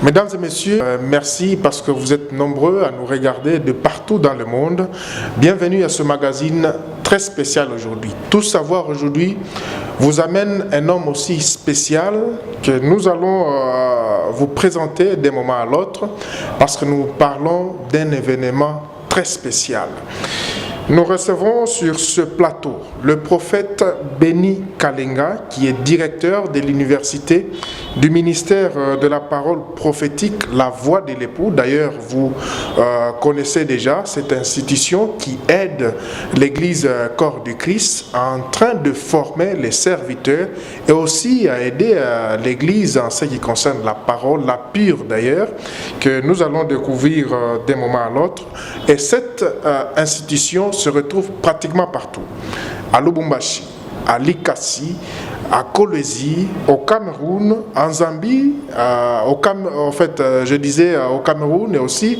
Mesdames et messieurs, merci parce que vous êtes nombreux à nous regarder de partout dans le monde. Bienvenue à ce magazine très spécial aujourd'hui. Tout savoir aujourd'hui vous amène un homme aussi spécial que nous allons vous présenter d'un moment à l'autre parce que nous parlons d'un événement très spécial. Nous recevons sur ce plateau le prophète Benny Kalenga, qui est directeur de l'université du ministère de la parole prophétique La Voix de l'époux. D'ailleurs, vous connaissez déjà cette institution qui aide l'Église Corps du Christ en train de former les serviteurs et aussi à aider l'Église en ce qui concerne la parole, la pure d'ailleurs, que nous allons découvrir d'un moment à l'autre. Et cette institution se retrouve pratiquement partout. À Lubumbashi, à Likasi, à Kolwezi, au Cameroun, en Zambie, au Cameroun et aussi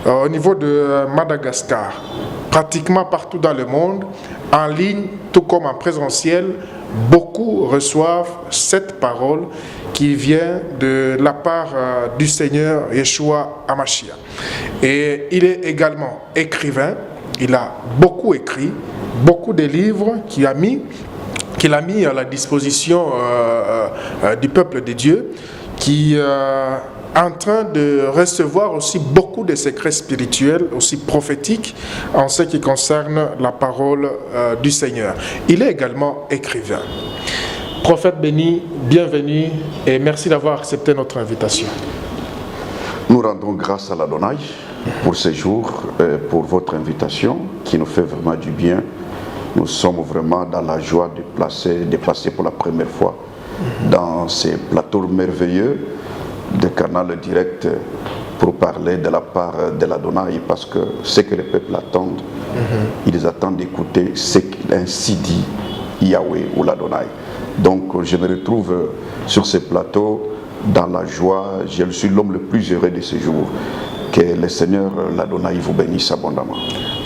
au niveau de Madagascar. Pratiquement partout dans le monde, en ligne, tout comme en présentiel, beaucoup reçoivent cette parole qui vient de la part du Seigneur Yeshua HaMashiach. Et il est également écrivain. Il a beaucoup écrit, beaucoup de livres qu'il a mis à la disposition du peuple de Dieu, qui est en train de recevoir aussi beaucoup de secrets spirituels, aussi prophétiques, en ce qui concerne la parole du Seigneur. Il est également écrivain. Prophète Benny, bienvenue et merci d'avoir accepté notre invitation. Nous rendons grâce à l'Adonai pour ce jour, pour votre invitation qui nous fait vraiment du bien. Nous sommes vraiment dans la joie de passer pour la première fois dans ces plateaux merveilleux de Canal Direct pour parler de la part de l'Adonai, parce que ce que les peuples attendent, ils attendent d'écouter ce qu'il ainsi dit Yahweh ou l'Adonai. Donc je me retrouve sur ces plateaux dans la joie. Je suis l'homme le plus heureux de ce jour. Que le Seigneur, l'Adonai, vous bénisse abondamment.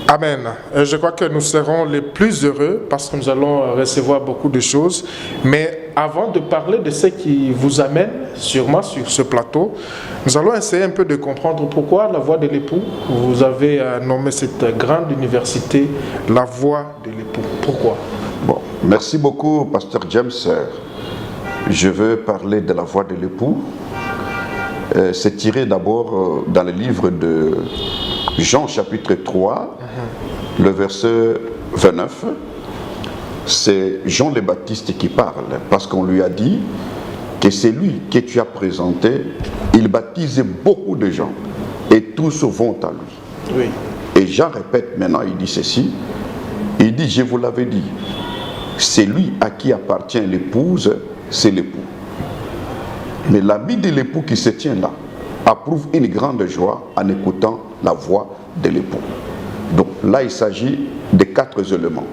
Amen. Je crois que nous serons les plus heureux parce que nous allons recevoir beaucoup de choses. Mais avant de parler de ce qui vous amène sûrement sur ce plateau, nous allons essayer un peu de comprendre pourquoi La Voix de l'époux. Vous avez nommé cette grande université La Voix de l'époux. Pourquoi? Bon, merci beaucoup, Pasteur James. Je veux parler de La Voix de l'époux. C'est tiré d'abord dans le livre de Jean chapitre 3, le verset 29. C'est Jean le Baptiste qui parle, parce qu'on lui a dit que c'est lui que tu as présenté, il baptise beaucoup de gens et tous vont à lui. Oui. Et Jean répète maintenant, il dit ceci, il dit, je vous l'avais dit, c'est lui à qui appartient l'épouse, c'est l'époux. Mais l'ami de l'époux qui se tient là approuve une grande joie en écoutant la voix de l'époux. Donc là, il s'agit de 4 éléments.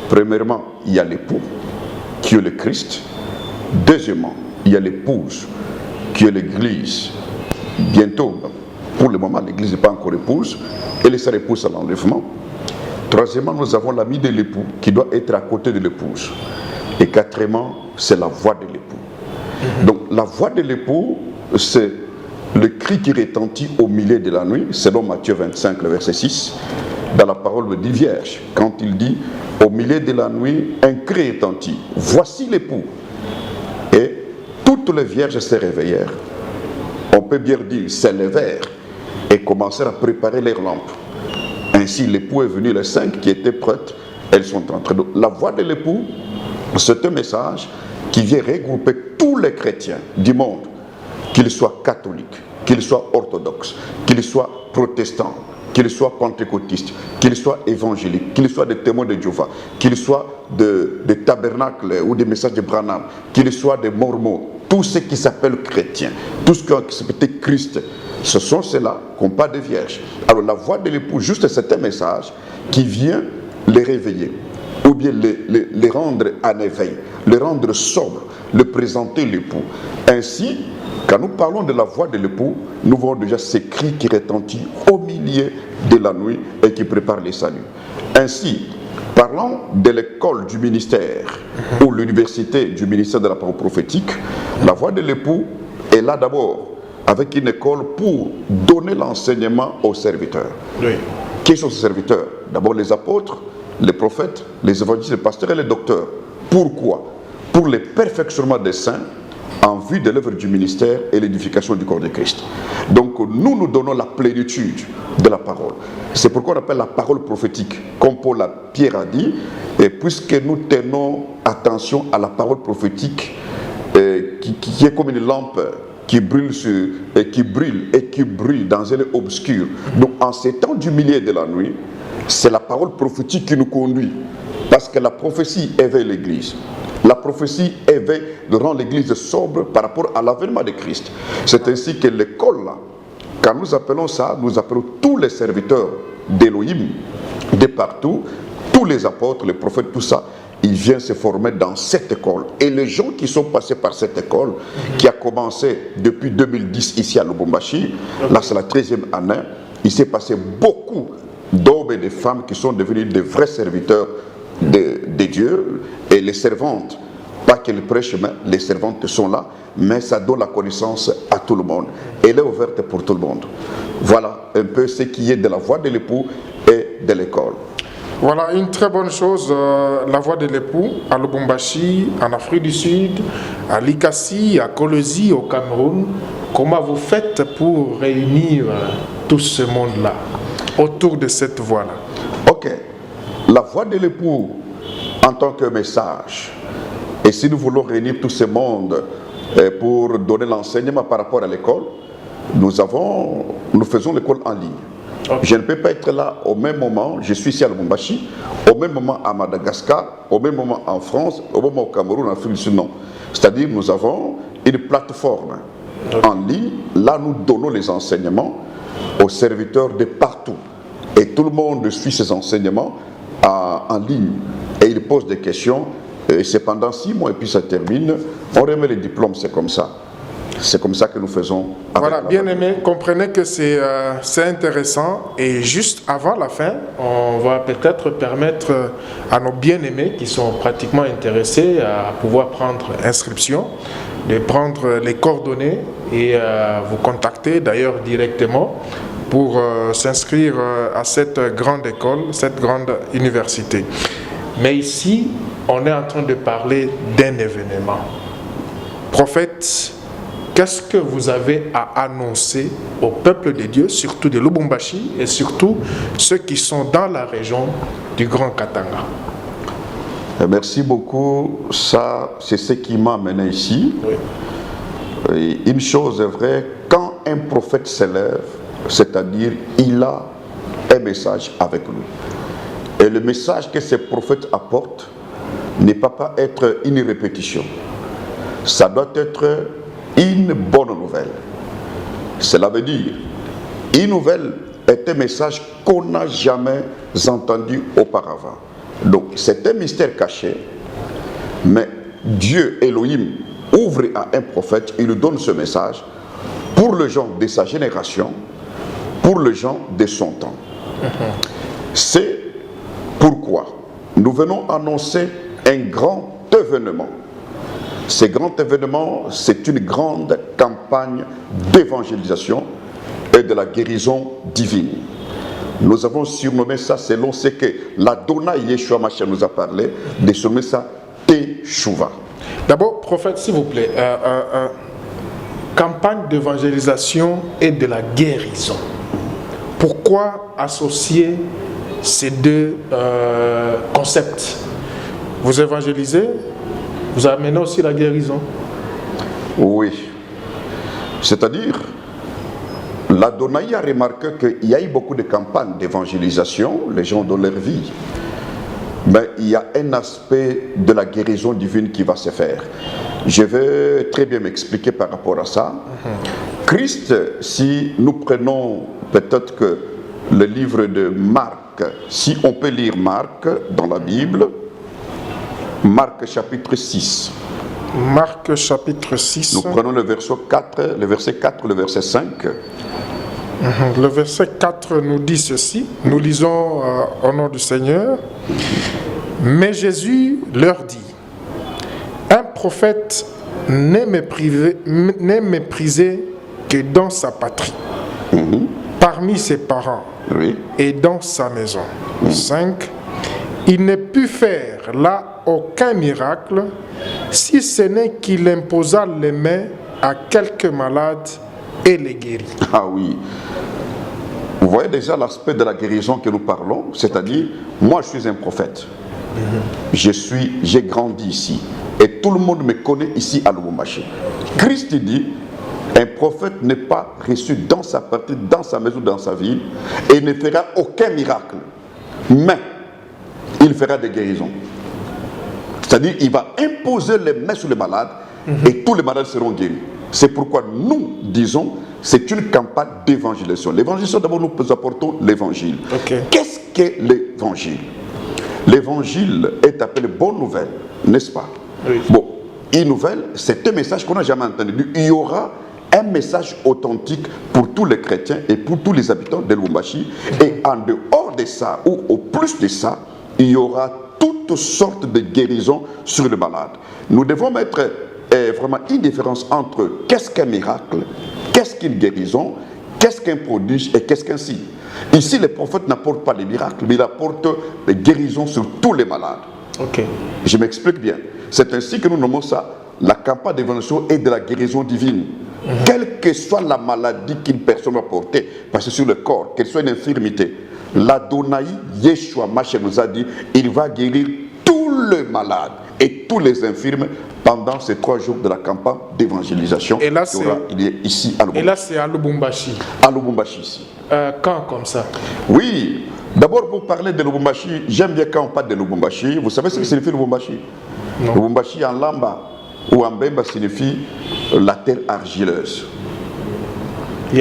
Premièrement, il y a l'époux, qui est le Christ. Deuxièmement, il y a l'épouse, qui est l'Église. Bientôt, pour le moment, l'Église n'est pas encore épouse. Elle sera épouse à l'enlèvement. Troisièmement, nous avons l'ami de l'époux, qui doit être à côté de l'épouse. Et quatrièmement, c'est la voix de l'époux. Donc la voix de l'époux, c'est le cri qui retentit au milieu de la nuit, selon Matthieu 25, le verset 6, dans la parole de Vierge, quand il dit, au milieu de la nuit, un cri retentit, voici l'époux. Et toutes les vierges se réveillèrent. On peut bien dire, se levèrent et commencèrent à préparer leurs lampes. Ainsi, l'époux est venu, les 5 qui étaient prêtes, elles sont entrées. Donc, la voix de l'époux, c'est un message qui vient regrouper tous les chrétiens du monde, qu'ils soient catholiques, qu'ils soient orthodoxes, qu'ils soient protestants, qu'ils soient pentecôtistes, qu'ils soient évangéliques, qu'ils soient des témoins de Jéhovah, qu'ils soient des tabernacles ou des messages de Branham, qu'ils soient des mormons, tous ceux qui s'appellent chrétiens, tous ceux qui ont accepté Christ, ce sont ceux-là qui n'ont pas de vierge. Alors la voix de l'époux, juste c'est un message qui vient les réveiller, ou bien les rendre en éveil, les rendre sobres, le présenter l'époux. Ainsi, quand nous parlons de la voix de l'époux, nous voyons déjà ces cris qui retentissent au milieu de la nuit et qui préparent les saluts. Ainsi, parlant de l'école du ministère ou l'université du ministère de la parole prophétique, la voix de l'époux est là d'abord avec une école pour donner l'enseignement aux serviteurs. Oui. Qui sont ces serviteurs? D'abord les apôtres, les prophètes, les évangélistes, les pasteurs et les docteurs. Pourquoi? Pour le perfectionnement des saints en vue de l'œuvre du ministère et l'édification du corps de Christ. Donc nous donnons la plénitude de la parole. C'est pourquoi on appelle la parole prophétique, comme Pierre a dit, et puisque nous tenons attention à la parole prophétique qui est comme une lampe qui brûle et qui brille dans un lieu obscur. Donc en ces temps du milieu de la nuit, c'est la parole prophétique qui nous conduit. Parce que la prophétie éveille l'Église. La prophétie éveille, rend l'Église sobre par rapport à l'avènement de Christ. C'est ainsi que l'école là, quand nous appelons ça, nous appelons tous les serviteurs d'Élohim, de partout, tous les apôtres, les prophètes, tout ça, ils viennent se former dans cette école. Et les gens qui sont passés par cette école, qui a commencé depuis 2010 ici à Lubumbashi, là c'est la 13e année, il s'est passé beaucoup d'hommes et de femmes qui sont devenus de vrais serviteurs de Dieu. Et les servantes, pas qu'elles prêchent, mais les servantes sont là, mais ça donne la connaissance à tout le monde. Elle est ouverte pour tout le monde. Voilà un peu ce qui est de la voix de l'époux et de l'école. Voilà une très bonne chose, la voix de l'époux à Lubumbashi, en Afrique du Sud, à Likasi, à Kolosi, au Cameroun. Comment vous faites pour réunir tout ce monde-là autour de cette voix-là? Ok, la voix de l'époux en tant que message, et si nous voulons réunir tout ce monde pour donner l'enseignement par rapport à l'école, nous faisons l'école en ligne. Okay. Je ne peux pas être là au même moment, je suis ici à Lubumbashi, au même moment à Madagascar, au même moment en France, au même moment au Cameroun, en Afrique du Sud, non. C'est-à-dire nous avons une plateforme en ligne, là nous donnons les enseignements aux serviteurs de partout. Et tout le monde suit ces enseignements en ligne. Et ils posent des questions, et c'est pendant 6 mois et puis ça termine. On remet les diplômes, c'est comme ça. C'est comme ça que nous faisons. Voilà, bien aimé, comprenez que c'est intéressant. Et juste avant la fin, on va peut-être permettre à nos bien-aimés qui sont pratiquement intéressés à pouvoir prendre inscription, de prendre les coordonnées et vous contacter d'ailleurs directement pour s'inscrire à cette grande école, cette grande université. Mais ici, on est en train de parler d'un événement. Prophète, qu'est-ce que vous avez à annoncer au peuple de Dieu, surtout de Lubumbashi et surtout ceux qui sont dans la région du Grand Katanga? Merci beaucoup. Ça, c'est ce qui m'a amené ici. Oui. Et une chose est vraie, quand un prophète s'élève, c'est-à-dire il a un message avec lui. Et le message que ce prophète apporte ne peut pas être une répétition. Ça doit être une bonne nouvelle. Cela veut dire, une nouvelle est un message qu'on n'a jamais entendu auparavant. Donc c'est un mystère caché, mais Dieu, Elohim, ouvre à un prophète, il lui donne ce message pour les gens de sa génération, pour les gens de son temps. C'est pourquoi nous venons annoncer un grand événement. Ce grand événement, c'est une grande campagne d'évangélisation et de la guérison divine. Nous avons surnommé ça selon ce que l'Adonai Yeshua Mashiach nous a parlé, de surnommer ça Teshuvah. D'abord, prophète, s'il vous plaît, campagne d'évangélisation et de la guérison. Pourquoi associer ces deux concepts? Vous évangélisez, vous amenez aussi la guérison. Oui. C'est-à-dire, l'Adonai a remarqué qu'il y a eu beaucoup de campagnes d'évangélisation, les gens donnent leur vie. Mais il y a un aspect de la guérison divine qui va se faire. Je vais très bien m'expliquer par rapport à ça. Christ, si nous prenons peut-être que le livre de Marc, si on peut lire Marc dans la Bible, Marc chapitre 6. Marc chapitre 6. Nous prenons le verset 4, le verset 5. Le verset 4 nous dit ceci. Nous lisons au nom du Seigneur. Mais Jésus leur dit, un prophète n'est méprisé que dans sa patrie, parmi ses parents Oui. et dans sa maison. 5. Il ne put faire là aucun miracle, si ce n'est qu'il imposa les mains à quelques malades et les guérit. Ah oui. Vous voyez déjà l'aspect de la guérison que nous parlons, c'est-à-dire, moi je suis un prophète. J'ai grandi ici. Et tout le monde me connaît ici à Lubumbashi. Christ dit, un prophète n'est pas reçu dans sa patrie, dans sa maison, dans sa ville, et ne fera aucun miracle. Mais, il fera des guérisons. C'est-à-dire, il va imposer les mains sur les malades, et tous les malades seront guéris. C'est pourquoi nous disons, c'est une campagne d'évangélisation. L'évangélisation, d'abord, nous apportons l'évangile. Okay. Qu'est-ce qu'est l'évangile? L'évangile est appelé bonne nouvelle, n'est-ce pas? Oui. Bon, une nouvelle, c'est un message qu'on n'a jamais entendu. Il y aura un message authentique pour tous les chrétiens et pour tous les habitants de Lubumbashi. Et en dehors de ça, ou au plus de ça, il y aura toutes sortes de guérisons sur les malades. Nous devons mettre vraiment une différence entre qu'est-ce qu'un miracle, qu'est-ce qu'une guérison, qu'est-ce qu'un prodige et qu'est-ce qu'un signe. Ici, les prophètes n'apportent pas les miracles, mais ils apportent les guérisons sur tous les malades. Okay. Je m'explique bien. C'est ainsi que nous nommons ça la campagne d'évangélisation et de la guérison divine. Quelle que soit la maladie qu'une personne va porter, parce que sur le corps, qu'elle soit une infirmité, l'Adonai Yeshua Mashiach nous a dit, il va guérir tous les malades et tous les infirmes pendant ces 3 jours de la campagne d'évangélisation. Et là, il est ici à Lubumbashi. Et là, c'est à Lubumbashi. À Lubumbashi, ici. Quand comme ça? Oui. D'abord, pour parler de Lubumbashi, j'aime bien quand on parle de Lubumbashi. Vous savez ce que signifie Lubumbashi? Non. Lubumbashi en Lamba ou en Bemba signifie la terre argileuse.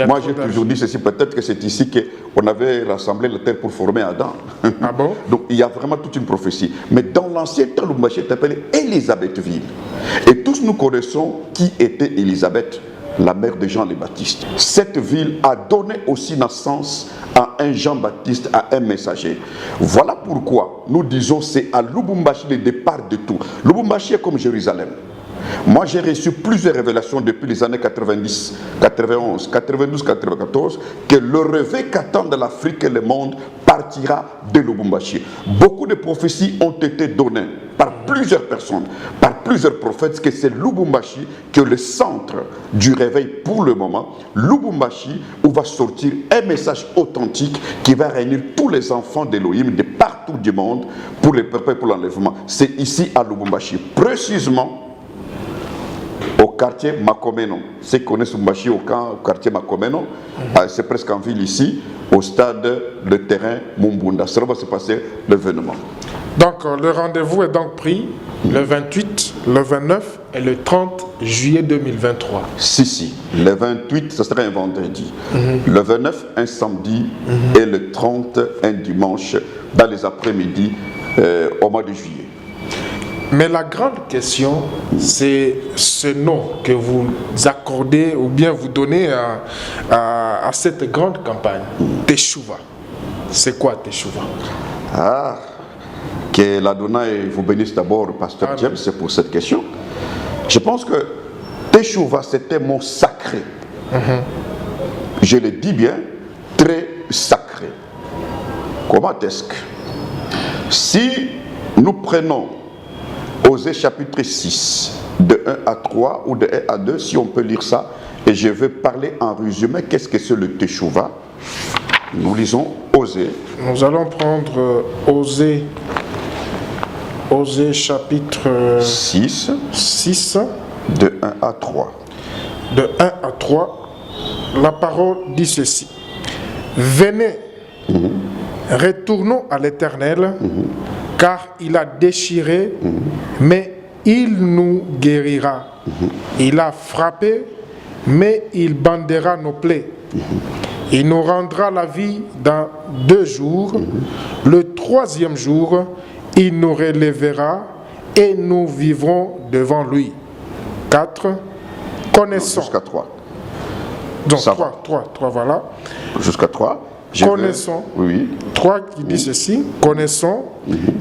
Moi, j'ai toujours dit ceci, peut-être que c'est ici qu'on avait rassemblé la terre pour former Adam. Ah bon? Donc, il y a vraiment toute une prophétie. Mais dans l'ancien temps, Lubumbashi est appelé Élisabethville. Et tous nous connaissons qui était Élisabeth, la mère de Jean le Baptiste. Cette ville a donné aussi naissance à un Jean-Baptiste, à un messager. Voilà pourquoi nous disons c'est à Lubumbashi le départ de tout. Lubumbashi est comme Jérusalem. Moi, j'ai reçu plusieurs révélations depuis les années 90, 91, 92, 94, que le rêve qu'attend de l'Afrique et le monde partira de Lubumbashi. Beaucoup de prophéties ont été données par plusieurs personnes, par plusieurs prophètes, que c'est Lubumbashi qui est le centre du réveil pour le moment. Lubumbashi, où va sortir un message authentique qui va réunir tous les enfants d'Elohim de partout du monde pour les préparer pour l'enlèvement. C'est ici à Lubumbashi, précisément au quartier Makomeno. Ceux qui connaissent Lubumbashi au quartier Makomeno, c'est presque en ville ici, au stade, le terrain Mumbunda. Ça va se passer l'événement. Donc le rendez-vous est donc pris le 28, le 29 et le 30 juillet 2023. Si. Le 28, ce sera un vendredi. Le 29, un samedi. Et le 30, un dimanche, dans les après-midi, au mois de juillet. Mais la grande question, c'est ce nom que vous accordez ou bien vous donnez à cette grande campagne. Teshuva. C'est quoi Teshuva? Que l'Adonai vous bénisse d'abord, Pasteur James, c'est pour cette question. Je pense que Teshuva, c'était un mot sacré. Je le dis bien, très sacré. Comment est-ce que si nous prenons Osée chapitre 6, de 1 à 3 ou de 1 à 2, si on peut lire ça, et je vais parler en résumé, qu'est-ce que c'est le Teshuva? Nous lisons Osée. Nous allons prendre Osée chapitre 6, de 1 à 3. De 1 à 3, la parole dit ceci. Venez, retournons à l'Éternel, car il a déchiré, mais il nous guérira. Il a frappé, mais il bandera nos plaies. Il nous rendra la vie dans 2 jours. Le 3e jour, il nous relèvera et nous vivrons devant lui. 4. Connaissons. Jusqu'à 3. Donc 3, voilà. Jusqu'à 3. Connaissons. Oui. 3 qui dit ceci. Connaissons.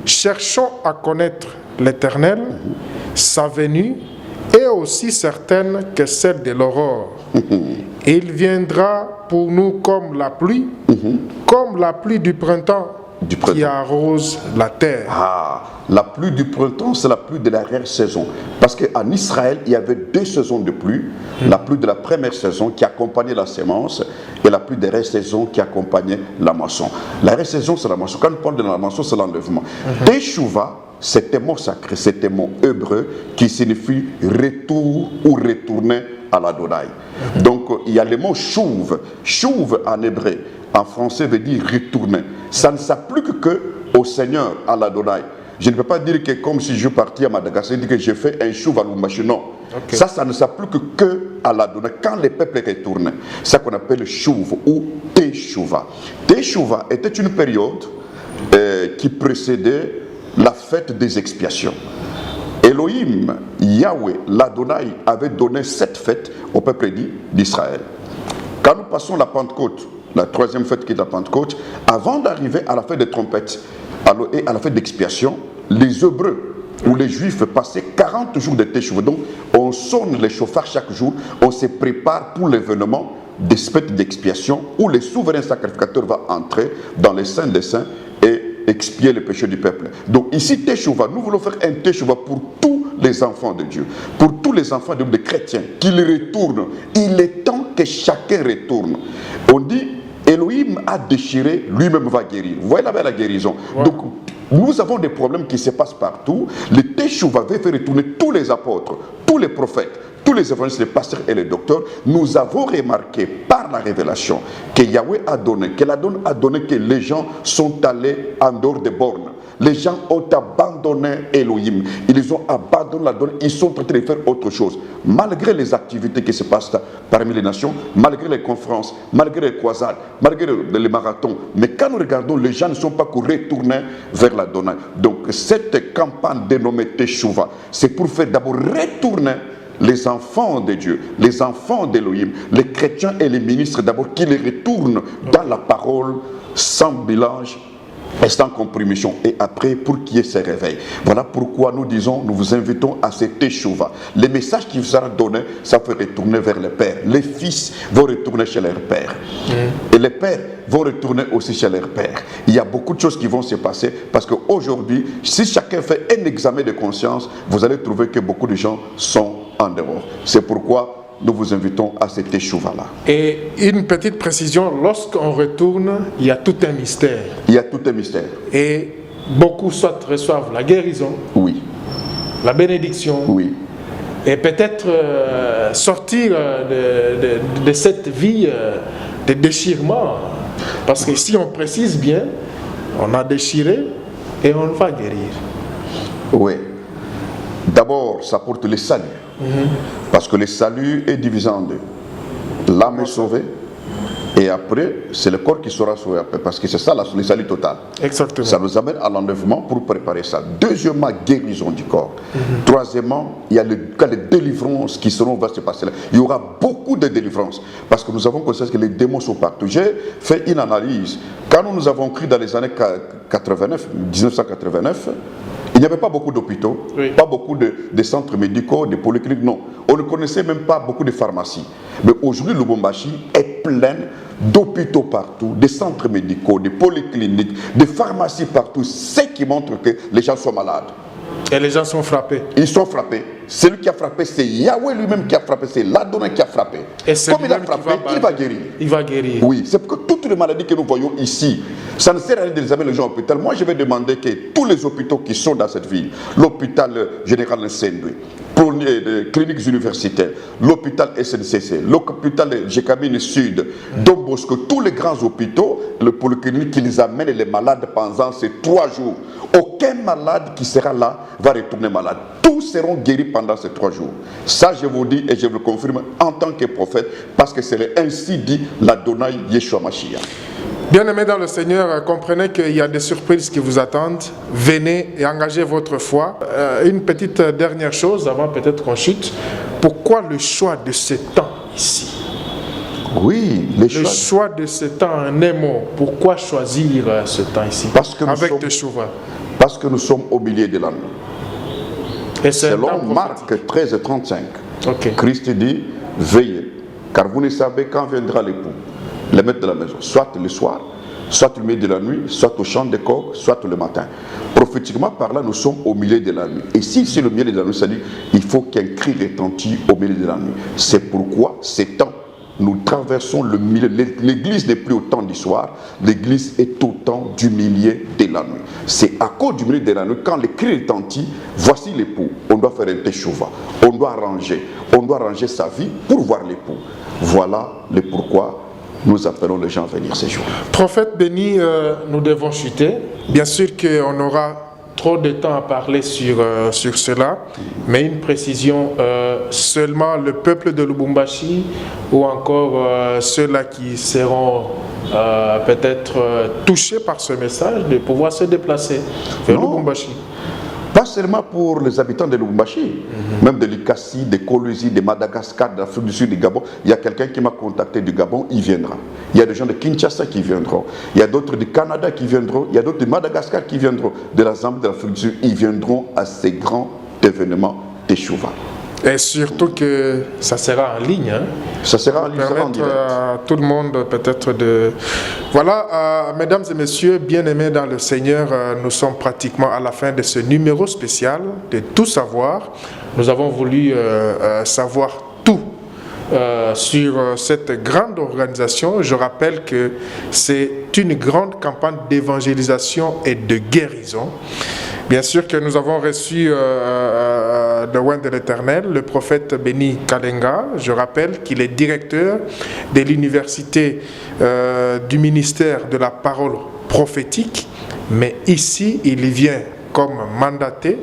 Cherchons à connaître l'Éternel, sa venue est aussi certaine que celle de l'aurore. Il viendra pour nous comme la pluie du printemps, qui arrose la terre. Ah, la pluie du printemps, c'est la pluie de l'arrière-saison. Parce qu'en Israël, il y avait 2 saisons de pluie. La pluie de la première saison qui accompagnait la sémence et la pluie de l'arrière-saison qui accompagnait la moisson. L'arrière-saison, c'est la moisson. Quand on parle de la moisson, c'est l'enlèvement. Teshuvah, c'est un mot sacré, c'est un mot hébreu qui signifie retour ou retourner à l'Adonai. Donc, il y a le mot chouv. Chouv en hébreu, en français, veut dire retourner. Ça ne s'applique qu'au Seigneur, à l'Adonai. Je ne peux pas dire que comme si je partais à Madagascar, dire que j'ai fait un chouv à Lumbashi. Non. Okay. Ça ne s'applique qu'à l'Adonai. Quand les peuples retournent, c'est ça qu'on appelle chouv ou Teshuvah. Teshuvah était une période qui précédait la fête des expiations. Elohim, Yahweh, l'Adonai, avait donné cette fête au peuple d'Israël. Quand nous passons la Pentecôte, la 3e fête qui est la Pentecôte, avant d'arriver à la fête des trompettes et à la fête d'expiation, les Hébreux ou les Juifs passaient 40 jours de Teshuvah. Donc, on sonne les chauffards chaque jour, on se prépare pour l'événement des fêtes d'expiation où le souverain sacrificateur va entrer dans les saints des saints et expier le péché du peuple. Donc ici, Teshuvah, nous voulons faire un Teshuvah pour tous les enfants de Dieu, pour tous les enfants de chrétiens, qu'ils retournent. Il est temps que chacun retourne. On dit, Elohim a déchiré, lui-même va guérir. Vous voyez là-bas la guérison. Ouais. Donc, nous avons des problèmes qui se passent partout. Le Teshuvah va faire retourner tous les apôtres, tous les prophètes, tous les évangélistes, les pasteurs et les docteurs. Nous avons remarqué par la révélation que Yahweh a donné, que l'Adon a donné que les gens sont allés en dehors des bornes. Les gens ont abandonné Elohim. Ils ont abandonné l'Adon. Ils sont en train de faire autre chose. Malgré les activités qui se passent parmi les nations, malgré les conférences, malgré les croisades, malgré les marathons. Mais quand nous regardons, les gens ne sont pas retournés vers l'Adonai. Donc cette campagne dénommée Teshuvah, c'est pour faire d'abord retourner les enfants de Dieu, les enfants d'Elohim, les chrétiens et les ministres d'abord, qui les retournent dans la parole sans mélange et sans compromission, et après pour qu'il y ait ce réveil. Voilà pourquoi nous disons, nous vous invitons à ce Teshuvah. Les messages qui vous sera donné, ça fait retourner vers le Père. Les fils vont retourner chez leur Père. Et les pères vont retourner aussi chez leur Père. Il y a beaucoup de choses qui vont se passer, parce qu'aujourd'hui, si chacun fait un examen de conscience, vous allez trouver que beaucoup de gens sont en dehors. C'est pourquoi nous vous invitons à cet Teshuvah-là. Et une petite précision, lorsqu'on retourne, il y a tout un mystère. Il y a tout un mystère. Et beaucoup soit reçoivent la guérison, oui, la bénédiction, oui, et peut-être sortir de cette vie de déchirement. Parce que si on précise bien, on a déchiré et on va guérir. Oui. D'abord, ça porte le salut. Parce que le salut est divisé en deux. L'âme est sauvée, et après, c'est le corps qui sera sauvé après. Parce que c'est ça le salut total. Exactement. Ça nous amène à l'enlèvement pour préparer ça. Deuxièmement, guérison du corps. Troisièmement, il y a les délivrances qui va se passer là. Il y aura beaucoup de délivrances. Parce que nous avons conscience que les démons sont partout. J'ai fait une analyse. Quand nous avons cru dans les années 1989, il n'y avait pas beaucoup d'hôpitaux, oui, pas beaucoup de centres médicaux, de polycliniques, non. On ne connaissait même pas beaucoup de pharmacies. Mais aujourd'hui, Lubumbashi est plein d'hôpitaux partout, de centres médicaux, de polycliniques, de pharmacies partout, ce qui montre que les gens sont malades. Et les gens sont frappés. Ils sont frappés. Celui qui a frappé, c'est Yahweh lui-même qui a frappé, c'est l'Adonai qui a frappé. Et comme il a frappé, il va guérir. Il va guérir. Oui, c'est parce que toutes les maladies que nous voyons ici, ça ne sert à rien de les amener les gens à l'hôpital. Moi, je vais demander que tous les hôpitaux qui sont dans cette ville, l'hôpital général de Saint-Louis, cliniques universitaires, l'hôpital SNCC, l'hôpital Jekamine Sud, Don Bosco, tous les grands hôpitaux, le polyclinique qui les amène les malades pendant ces 3 jours. Aucun malade qui sera là va retourner malade. Tous seront guéris pendant ces 3 jours. Ça, je vous dis et je vous le confirme en tant que prophète, parce que c'est ainsi dit l'Adonai Yeshua Mashiach. Bien-aimés dans le Seigneur, comprenez qu'il y a des surprises qui vous attendent. Venez et engagez votre foi. Une petite dernière chose, avant peut-être qu'on chute. Pourquoi le choix de ce temps ici? Oui, le choix de ce temps en un mot. Pourquoi choisir ce temps ici? Parce que avec Teshuvah? Parce que nous sommes au milieu de l'année. Et c'est selon Marc 13:35. Okay. Christ dit, veillez, car vous ne savez quand viendra l'époux, le maître de la maison, soit le soir, soit au milieu de la nuit, soit au chant des coqs, soit le matin. Prophétiquement par là, nous sommes au milieu de la nuit. Et si c'est le milieu de la nuit, ça dit, il faut qu'un cri retentisse au milieu de la nuit. C'est pourquoi ces temps, nous traversons le milieu. L'église n'est plus au temps du soir, l'église est au temps du milieu de la nuit. C'est à cause du milieu de la nuit, quand le cri retentit, voici l'époux. On doit faire un teshuva, on doit ranger sa vie pour voir l'époux. Voilà le pourquoi nous appelons les gens à venir ces jours. Prophète béni, nous devons chuter. Bien sûr qu'on aura trop de temps à parler sur cela, mais une précision, seulement le peuple de Lubumbashi ou encore ceux-là qui seront peut-être touchés par ce message de pouvoir se déplacer vers Lubumbashi. Pas seulement pour les habitants de Lubumbashi, même de l'Ikassi, de Kolwezi, de Madagascar, de l'Afrique du Sud, du Gabon. Il y a quelqu'un qui m'a contacté du Gabon, il viendra. Il y a des gens de Kinshasa qui viendront. Il y a d'autres du Canada qui viendront. Il y a d'autres de Madagascar qui viendront. De la Zambie, de l'Afrique du Sud, ils viendront à ces grands événements Teshuva. Et surtout que ça sera en ligne. Hein? Ça sera en ligne, permettre à tout le monde peut-être de... Voilà, mesdames et messieurs, bien-aimés dans le Seigneur, nous sommes pratiquement à la fin de ce numéro spécial de Tout Savoir. Nous avons voulu savoir tout sur cette grande organisation. Je rappelle que c'est une grande campagne d'évangélisation et de guérison. Bien sûr que nous avons reçu de loin de l'Éternel, le prophète Béni Kalenga. Je rappelle qu'il est directeur de l'université du ministère de la parole prophétique. Mais ici, il vient comme mandaté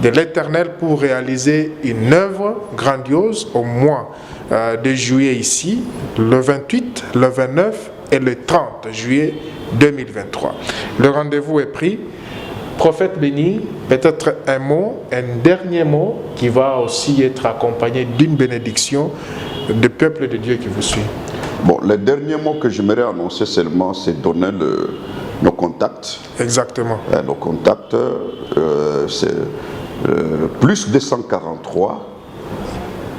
de l'Éternel pour réaliser une œuvre grandiose au mois de juillet ici, le 28, le 29 et le 30 juillet 2023. Le rendez-vous est pris. Prophète béni, peut-être un mot, un dernier mot qui va aussi être accompagné d'une bénédiction du peuple de Dieu qui vous suit. Bon, le dernier mot que j'aimerais annoncer seulement, c'est donner nos contacts. Exactement. Nos contacts, c'est plus 243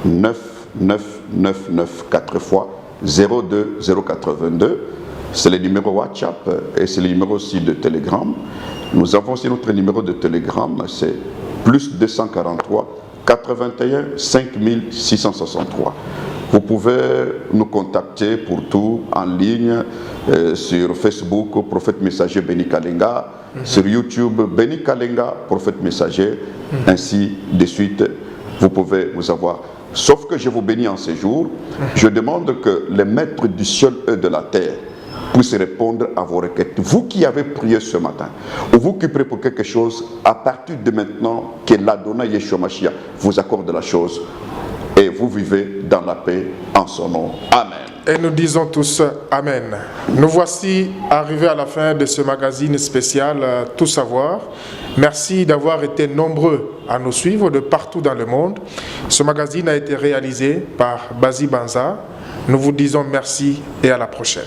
9 9 9 9 4 fois 02 082. C'est le numéro WhatsApp et c'est le numéro aussi de Telegram. Nous avons aussi notre numéro de Telegram, c'est plus 243 81 5663. Vous pouvez nous contacter pour tout en ligne sur Facebook, Prophète Messager Béni Kalenga, sur YouTube Béni Kalenga, Prophète Messager, ainsi de suite. Vous pouvez nous avoir. Sauf que je vous bénis en ces jours. Je demande que les maîtres du ciel et de la terre puissent répondre à vos requêtes. Vous qui avez prié ce matin, ou vous qui priez pour quelque chose, à partir de maintenant, que l'Adonai Yeshua Mashiach vous accorde la chose et vous vivez dans la paix en son nom. Amen. Et nous disons tous Amen. Nous voici arrivés à la fin de ce magazine spécial Tout Savoir. Merci d'avoir été nombreux à nous suivre de partout dans le monde. Ce magazine a été réalisé par Bazi Banza. Nous vous disons merci et à la prochaine.